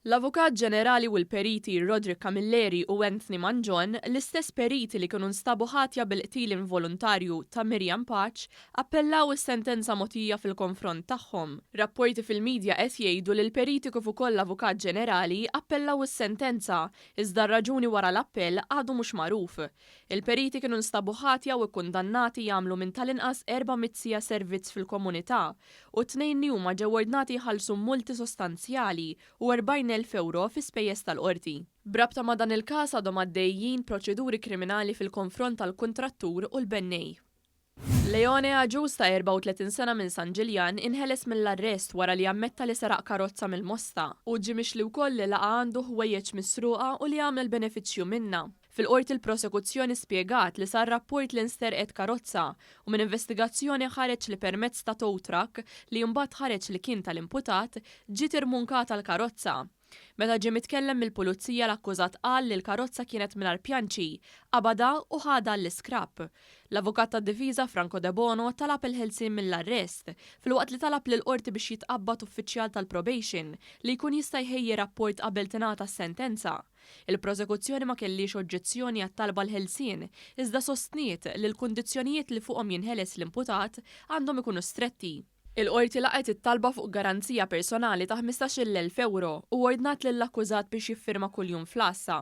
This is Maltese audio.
L-Avukat Ġenerali u l-periti Roderick Camilleri u Anthony Manjon, l-istess periti li kienu nstabu ħatja bil-qtil involontarju ta' Miriam Paċ, appellaw is-sentenza mogħtija fil-konfront tagħhom. Rapporti fil-medja qed jgħidu li l-periti kif ukoll l-Avukat Ġenerali appellaw is-sentenza, iżda r-raġuni wara l-appell għadu mhux magħruf. Il-periti kienu nstabu ħatja u kkundannati jagħmlu minn tal-inqas 400 siegħa servizz fil-komunità u tnejn li huma ġew ordnati jħallsu multi sostanzjali u 40,000 euro fi spejjeż tal-qorti. Brabta ma' dan il-każ għadhom għaddejjin proċeduri kriminali fil-konfront tal-kuntrattur u l-bennej. Leone Aġus ta' 34 sena minn San Ġiljan inħeles mill-arrest wara li ammetta li saraq karozza mill-Mosta u ġimix li wkoll li laqa għandu ħwejjeġ misruqa u li għamel benefiċċju minna. Fil-qorti il-prosekuzzjoni spjegat li sar rapport li nsterqet karozza u minn investigazzjoni ħareġ li permezz ta' tow truck li mbagħad ħareġ li kien tal-imputat ġiet irmunkata l-karozza. Meta ġie mitkellem mill-pulizija l-akkużat qal li l-karozza kienet mingħajr pjanċi, qabada u ħada l-iskrapp. L-avukat tad-difiża Franco De Bono talab il-ħelsien mill-arrest, filwaqt li talab lil qorti biex jitqabbad uffiċjal tal-probation li jkun jista' jħejji rapport qabel tingħata s-sentenza. Il-prosekuzzjoni ma kellix oġġezzjoni għat-talba l-ħelsien, iżda sostniet li l-kundizzjonijiet li fuqhom jinħeles l-imputat għandhom ikunu stretti. Il-qorti laqgħet it-talba fuq garanzija personali ta' 15,000 euro u ordnat lill-akkużat biex jiffirma kuljum fl-assa.